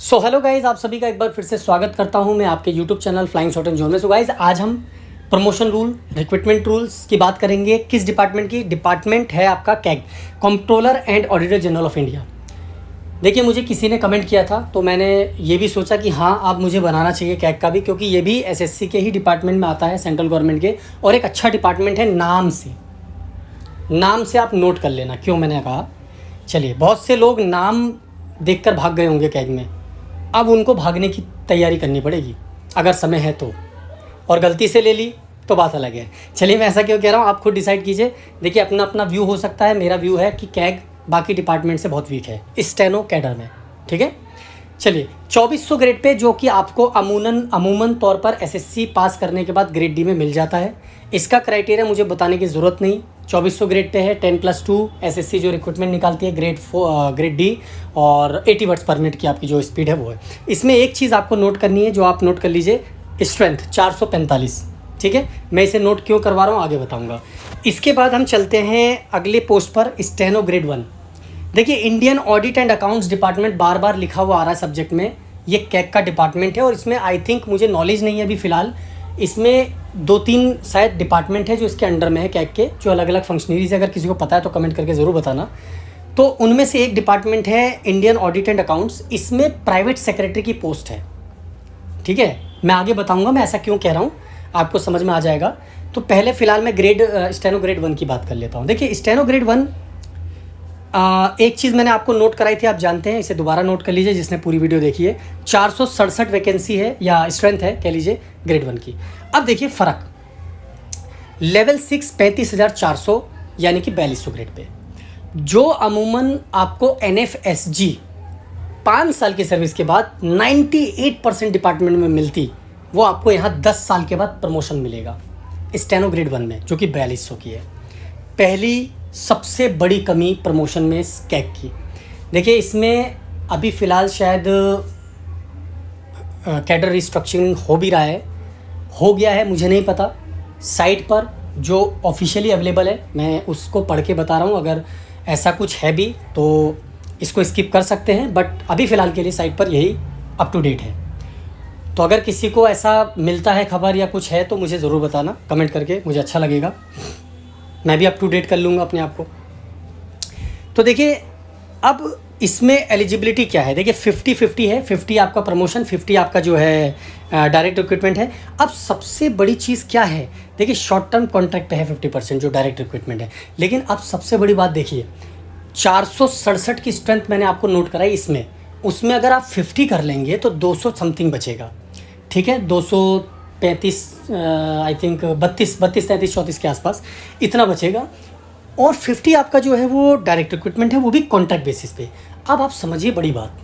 So hello guys, आप सभी का एक बार फिर से स्वागत करता हूं मैं आपके YouTube channel flying shot and zone में। सो गाइज, आज हम प्रमोशन रूल, रिक्रूटमेंट रूल्स की बात करेंगे। किस डिपार्टमेंट की? डिपार्टमेंट है आपका CAG, controller and auditor general of India. देखिए, मुझे किसी ने कमेंट किया था तो मैंने ये भी सोचा कि हाँ, आप मुझे बनाना चाहिए कैग का भी, क्योंकि ये भी एसएससी के ही डिपार्टमेंट में आता है, सेंट्रल गवर्नमेंट के, और एक अच्छा डिपार्टमेंट है। नाम से आप नोट कर लेना क्यों मैंने कहा। चलिए, बहुत से लोग नाम देखकर भाग गए होंगे कैग में, अब उनको भागने की तैयारी करनी पड़ेगी अगर समय है तो, और गलती से ले ली तो बात अलग है। चलिए, मैं ऐसा क्यों कह रहा हूँ आप खुद डिसाइड कीजिए। देखिए, अपना अपना व्यू हो सकता है। मेरा व्यू है कि कैग बाकी डिपार्टमेंट से बहुत वीक है स्टेनो कैडर में, ठीक है। चलिए, 2400 ग्रेड पे, जो कि आपको अमूमन तौर पर एसएससी पास करने के बाद ग्रेड डी में मिल जाता है। इसका क्राइटेरिया मुझे बताने की ज़रूरत नहीं। 2400 ग्रेड पे है, 10+2 एसएससी जो रिक्रूटमेंट निकालती है, ग्रेड डी, और 80 वर्ड्स पर मिनट की आपकी जो स्पीड है वो है। इसमें एक चीज़ आपको नोट करनी है, जो आप नोट कर लीजिए, स्ट्रेंथ 445, ठीक है। मैं इसे नोट क्यों करवा रहा हूँ आगे बताऊँगा। इसके बाद हम चलते हैं अगले पोस्ट पर, स्टेनो ग्रेड 1। देखिए, Indian audit and accounts department बार बार लिखा हुआ आ रहा है सब्जेक्ट में। ये कैग का डिपार्टमेंट है और इसमें आई थिंक, मुझे नॉलेज नहीं है अभी फ़िलहाल, इसमें 2-3 शायद डिपार्टमेंट है जो इसके अंडर में है कैग के, जो अलग अलग फंक्शनरीज है। अगर किसी को पता है तो कमेंट करके ज़रूर बताना। तो उनमें से एक डिपार्टमेंट है इंडियन ऑडिट एंड अकाउंट्स। इसमें प्राइवेट सेक्रेटरी की पोस्ट है, ठीक है। मैं आगे बताऊँगा मैं ऐसा क्यों कह रहा हूँ, आपको समझ में आ जाएगा। तो पहले फ़िलहाल मैं स्टेनो ग्रेड 1 की बात कर लेता हूँ। देखिए, स्टेनो ग्रेड 1, एक चीज़ मैंने आपको नोट कराई थी, आप जानते हैं, इसे दोबारा नोट कर लीजिए जिसने पूरी वीडियो देखी है। 467 वैकेंसी है या स्ट्रेंथ है कह लीजिए ग्रेड 1 की। अब देखिए फ़र्क, लेवल 6 35,400 यानी कि 4200 ग्रेड पे, जो अमूमन आपको NFSG 5 साल की सर्विस के बाद 98% डिपार्टमेंट में मिलती, वो आपको यहाँ 10 साल के बाद प्रमोशन मिलेगा स्टेनो ग्रेड 1 में, जो कि 4200 की है। पहली सबसे बड़ी कमी प्रमोशन में कैग की। देखिए, इसमें अभी फ़िलहाल शायद कैडर रिस्ट्रक्चरिंग हो भी रहा है, हो गया है, मुझे नहीं पता। साइट पर जो ऑफिशियली अवेलेबल है, मैं उसको पढ़ के बता रहा हूँ। अगर ऐसा कुछ है भी तो इसको स्किप कर सकते हैं, बट अभी फ़िलहाल के लिए साइट पर यही अप टू डेट है। तो अगर किसी को ऐसा मिलता है खबर या कुछ है तो मुझे ज़रूर बताना कमेंट करके, मुझे अच्छा लगेगा, मैं भी अप टू डेट कर लूँगा अपने आप को। तो देखिए, अब इसमें एलिजिबिलिटी क्या है। देखिए, 50-50 है, 50 आपका प्रमोशन, 50 आपका जो है डायरेक्ट रिक्रूटमेंट है। अब सबसे बड़ी चीज़ क्या है, देखिए, शॉर्ट टर्म कॉन्ट्रैक्ट पे है 50% जो डायरेक्ट रिक्रूटमेंट है। लेकिन अब सबसे बड़ी बात देखिए, 467 की स्ट्रेंथ मैंने आपको नोट कराई। उसमें अगर आप 50 कर लेंगे तो 200 समथिंग बचेगा, ठीक है। 235 आई थिंक 32, 33, 34 के आसपास इतना बचेगा। और 50 आपका जो है वो डायरेक्ट रिक्रूटमेंट है, वो भी कॉन्ट्रैक्ट बेसिस पे। अब आप समझिए बड़ी बात,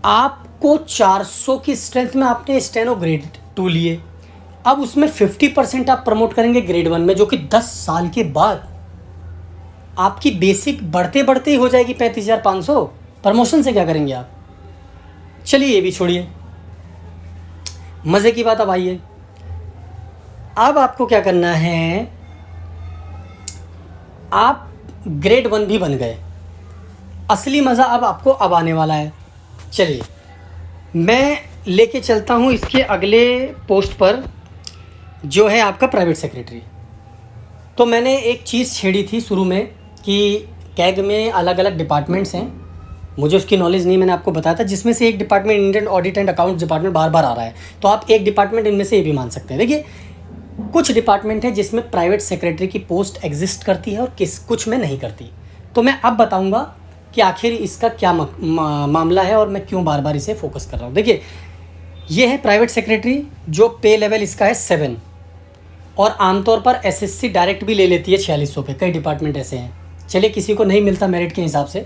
आपको 400 की स्ट्रेंथ में आपने स्टेनो ग्रेड 2 लिए, अब उसमें 50% आप प्रमोट करेंगे ग्रेड 1 में, जो कि 10 साल के बाद आपकी बेसिक बढ़ते बढ़ते ही हो जाएगी 35,500। प्रमोशन से क्या करेंगे आप? चलिए, ये भी छोड़िए, मज़े की बात अब आइए। अब आपको क्या करना है, आप ग्रेड 1 भी बन गए। असली मज़ा अब आने वाला है। चलिए, मैं लेके चलता हूँ इसके अगले पोस्ट पर, जो है आपका प्राइवेट सेक्रेटरी। तो मैंने एक चीज़ छेड़ी थी शुरू में कि कैग में अलग अलग डिपार्टमेंट्स हैं, मुझे उसकी नॉलेज नहीं, मैंने आपको बताया था, जिसमें से एक department Indian audit and accounts department बार बार आ रहा है। तो आप एक डिपार्टमेंट इनमें से ये भी मान सकते हैं। देखिए, कुछ डिपार्टमेंट है जिसमें प्राइवेट सेक्रेटरी की पोस्ट एग्जिस्ट करती है और कुछ में नहीं करती। तो मैं अब बताऊंगा कि आखिर इसका क्या मामला है और मैं क्यों बार बार इसे फोकस कर रहा हूँ। देखिए, ये है प्राइवेट सेक्रेटरी, जो पे लेवल इसका है 7, और आमतौर पर एसएससी डायरेक्ट भी ले लेती है 4600 पे। कई डिपार्टमेंट ऐसे हैं, चलिए, किसी को नहीं मिलता मेरिट के हिसाब से,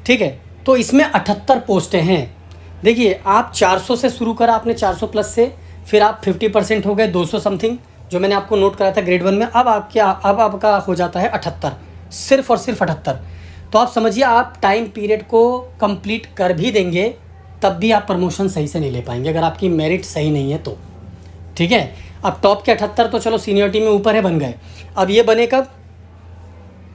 ठीक है। तो इसमें 78 पोस्टें हैं। देखिए, आप 400 से शुरू करा आपने, 400 प्लस से, फिर आप 50% हो गए 200 समथिंग, जो मैंने आपको नोट कराया था ग्रेड 1 में। अब आपका हो जाता है 78, सिर्फ और सिर्फ 78। तो आप समझिए, आप टाइम पीरियड को कंप्लीट कर भी देंगे तब भी आप प्रमोशन सही से नहीं ले पाएंगे, अगर आपकी मेरिट सही नहीं है तो, ठीक है। अब टॉप के 78 तो चलो सीनियरिटी में ऊपर है, बन गए। अब ये बने कब?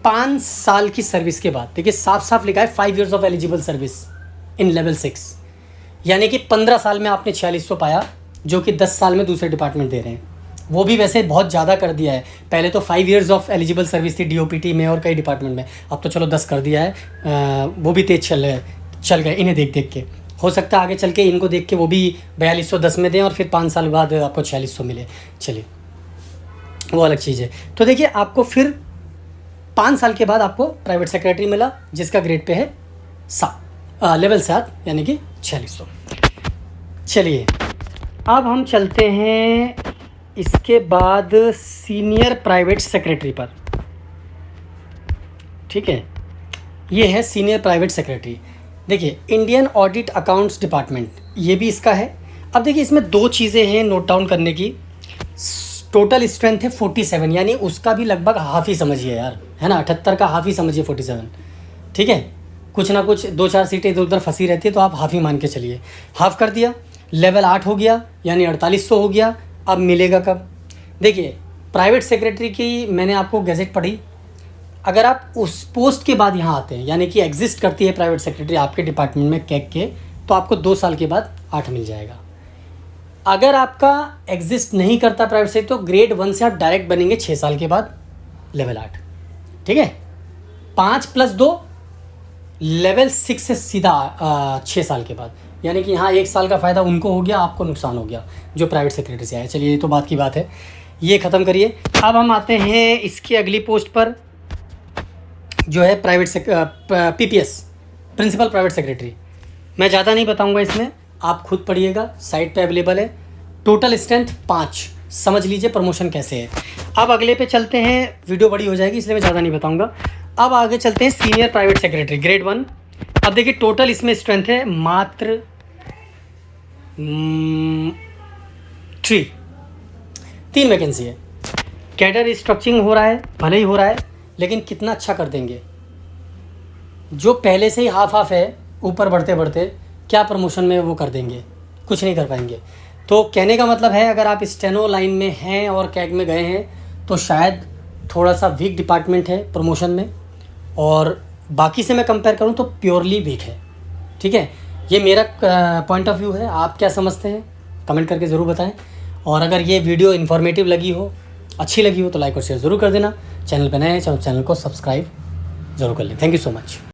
5 साल की सर्विस के बाद। देखिए, साफ साफ लिखा है 5 years of eligible service in level 6। यानी कि 15 साल में आपने 4600 पाया, जो कि 10 साल में दूसरे डिपार्टमेंट दे रहे हैं। वो भी वैसे बहुत ज़्यादा कर दिया है। पहले तो 5 इयर्स ऑफ एलिजिबल सर्विस थी DOPT में और कई डिपार्टमेंट में, अब तो चलो 10 कर दिया है। वो भी तेज़ चल गए इन्हें देख देख के। हो सकता है आगे चल के इनको देख के वो भी 4210 में दें और फिर 5 साल बाद आपको 4600 मिले। चलिए वो अलग चीज़ है। तो देखिए आपको फिर 5 साल के बाद आपको प्राइवेट सेक्रेटरी मिला, जिसका ग्रेड पे है लेवल 7 यानी कि 4600। चलिए अब हम चलते हैं इसके बाद सीनियर प्राइवेट सेक्रेटरी पर। ठीक है, ये है सीनियर प्राइवेट सेक्रेटरी। देखिए इंडियन ऑडिट अकाउंट्स डिपार्टमेंट, ये भी इसका है। अब देखिए इसमें 2 चीज़ें हैं नोट डाउन करने की। टोटल स्ट्रेंथ है 47, यानी उसका भी लगभग हाफ ही समझिए यार, है ना। 78 का हाफ ही समझिए 47। ठीक है, कुछ ना कुछ 2-4 सीटें इधर उधर फंसी रहती है, तो आप हाफ ही मान के चलिए। हाफ कर दिया, लेवल 8 हो गया, यानी 4800 हो गया। अब मिलेगा कब? देखिए प्राइवेट सेक्रेटरी की मैंने आपको गैजेट पढ़ी, अगर आप उस पोस्ट के बाद यहाँ आते हैं, यानी कि एग्जिस्ट करती है प्राइवेट सेक्रेटरी आपके डिपार्टमेंट में कैग के, तो आपको 2 साल के बाद 8 मिल जाएगा। अगर आपका एग्जिस्ट नहीं करता प्राइवेट सेक्रेटरी, तो ग्रेड 1 से आप डायरेक्ट बनेंगे 6 साल के बाद लेवल 8। ठीक है, 5 + 2 लेवल 6 से सीधा 6 साल के बाद, यानी कि यहाँ 1 साल का फ़ायदा उनको हो गया, आपको नुकसान हो गया जो प्राइवेट सेक्रेटरी से आया। चलिए ये तो बात की बात है, ये ख़त्म करिए। अब हम आते हैं इसकी अगली पोस्ट पर, जो है PPS प्रिंसिपल प्राइवेट सेक्रेटरी। मैं ज़्यादा नहीं बताऊंगा इसमें, आप खुद पढ़िएगा, साइट पे अवेलेबल है। टोटल स्ट्रेंथ 5, समझ लीजिए प्रमोशन कैसे है। अब अगले पे चलते हैं, वीडियो बड़ी हो जाएगी इसलिए मैं ज़्यादा नहीं बताऊंगा। अब आगे चलते हैं सीनियर प्राइवेट सेक्रेटरी ग्रेड 1। अब देखिए टोटल इसमें स्ट्रेंथ है मात्र 3 वैकेंसी है। कैडर स्ट्रक्चरिंग हो रहा है, भले ही हो रहा है, लेकिन कितना अच्छा कर देंगे। जो पहले से ही हाफ है, ऊपर बढ़ते बढ़ते क्या प्रमोशन में वो कर देंगे, कुछ नहीं कर पाएंगे। तो कहने का मतलब है, अगर आप स्टेनो लाइन में हैं और कैग में गए हैं, तो शायद थोड़ा सा वीक डिपार्टमेंट है प्रमोशन में, और बाकी से मैं कंपेयर करूं तो प्योरली वीक है। ठीक है, ये मेरा पॉइंट ऑफ व्यू है। आप क्या समझते हैं कमेंट करके ज़रूर बताएं। और अगर ये वीडियो इन्फॉर्मेटिव लगी हो, अच्छी लगी हो, तो लाइक और शेयर ज़रूर कर देना। चैनल पर नए हैं, चैनल को सब्सक्राइब ज़रूर कर लें। Thank you so much.